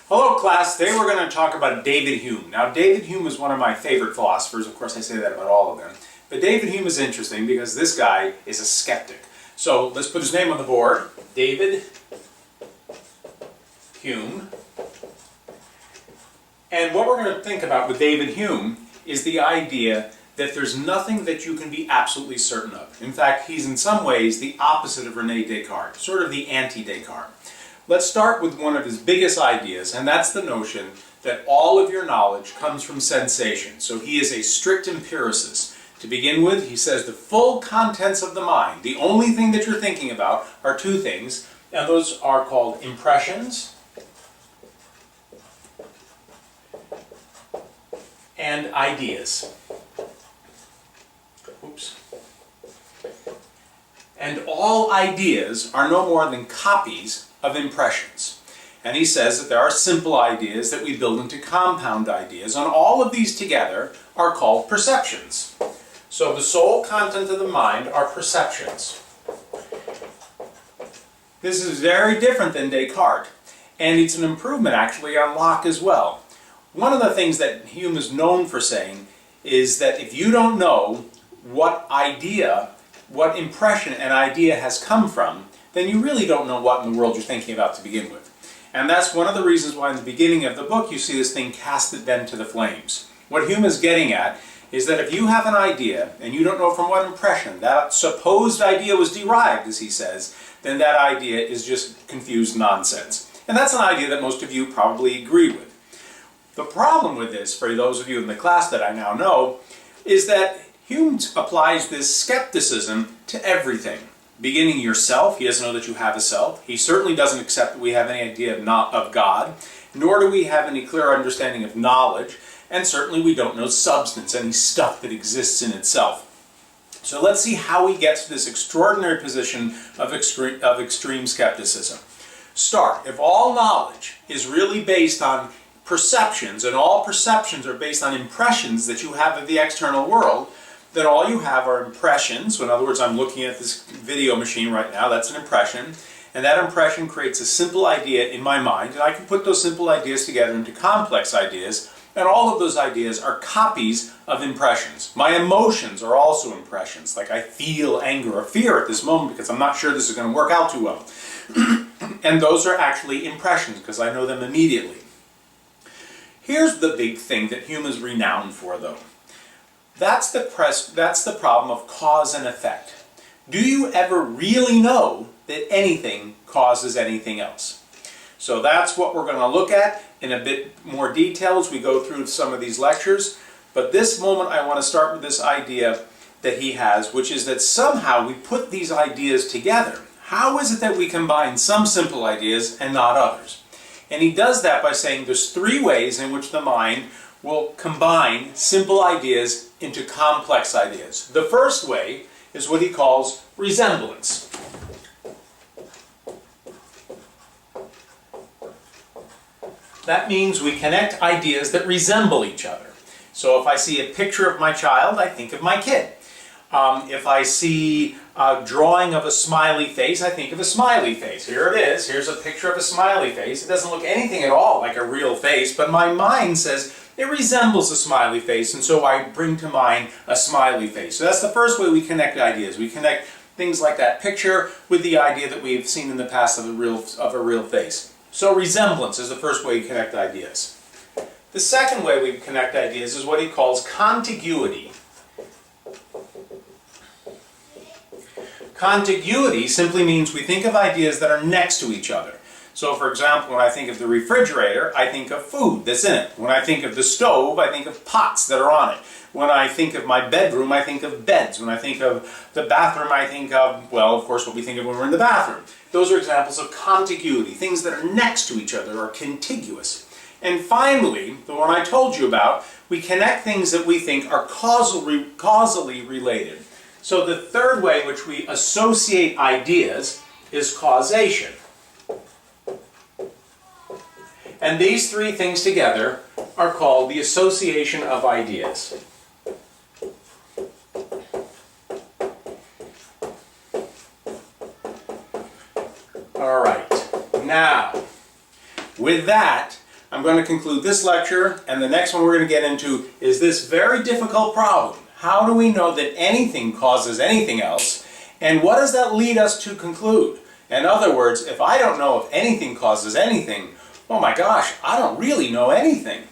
Hello class, today we're going to talk about David Hume. Now David Hume is one of my favorite philosophers, of course I say that about all of them. But David Hume is interesting because this guy is a skeptic. So let's put his name on the board. David Hume. And what we're going to think about with David Hume is the idea that there's nothing that you can be absolutely certain of. In fact, he's in some ways the opposite of Rene Descartes, sort of the anti-Descartes. Let's start with one of his biggest ideas, and that's the notion that all of your knowledge comes from sensation. So he is a strict empiricist. To begin with, he says the full contents of the mind, the only thing that you're thinking about are two things, and those are called impressions and ideas. Oops. And all ideas are no more than copies of impressions. And he says that there are simple ideas that we build into compound ideas, and all of these together are called perceptions. So the sole content of the mind are perceptions. This is very different than Descartes, and it's an improvement actually on Locke as well. One of the things that Hume is known for saying is that if you don't know what idea, what impression an idea has come from, then you really don't know what in the world you're thinking about to begin with. And that's one of the reasons why in the beginning of the book you see this thing, cast it then to the flames. What Hume is getting at is that if you have an idea and you don't know from what impression that supposed idea was derived, as he says, then that idea is just confused nonsense. And that's an idea that most of you probably agree with. The problem with this, for those of you in the class that I now know, is that Hume applies this skepticism to everything. Beginning yourself, he doesn't know that you have a self. He certainly doesn't accept that we have any idea of God, nor do we have any clear understanding of knowledge, and certainly we don't know substance, any stuff that exists in itself. So let's see how he gets to this extraordinary position of extreme skepticism. Start. If all knowledge is really based on perceptions, and all perceptions are based on impressions that you have of the external world, then all you have are impressions. So in other words, I'm looking at this video machine right now, that's an impression, and that impression creates a simple idea in my mind, and I can put those simple ideas together into complex ideas, and all of those ideas are copies of impressions. My emotions are also impressions, like I feel anger or fear at this moment because I'm not sure this is going to work out too well. And those are actually impressions because I know them immediately. Here's the big thing that Hume is renowned for, though. That's the problem of cause and effect. Do you ever really know that anything causes anything else? So that's what we're going to look at in a bit more detail as we go through some of these lectures. But this moment I want to start with this idea that he has, which is that somehow we put these ideas together. How is it that we combine some simple ideas and not others? And he does that by saying there's three ways in which the mind will combine simple ideas into complex ideas. The first way is what he calls resemblance. That means we connect ideas that resemble each other. So if I see a picture of my child, I think of my kid. If I see a drawing of a smiley face, I think of a smiley face. Here it is. Here's a picture of a smiley face. It doesn't look anything at all like a real face, but my mind says it resembles a smiley face, and so I bring to mind a smiley face. So that's the first way we connect ideas. We connect things like that picture with the idea that we've seen in the past of a real face. So resemblance is the first way we connect ideas. The second way we connect ideas is what he calls contiguity. Contiguity simply means we think of ideas that are next to each other. So for example, when I think of the refrigerator, I think of food that's in it. When I think of the stove, I think of pots that are on it. When I think of my bedroom, I think of beds. When I think of the bathroom, I think of, well, of course, what we think of when we're in the bathroom. Those are examples of contiguity, things that are next to each other or contiguous. And finally, the one I told you about, we connect things that we think are causally related. So the third way in which we associate ideas is causation. And these three things together are called the association of ideas. All right. Now, with that, I'm going to conclude this lecture, and the next one we're going to get into is this very difficult problem. How do we know that anything causes anything else, and what does that lead us to conclude? In other words, if I don't know if anything causes anything, oh my gosh, I don't really know anything.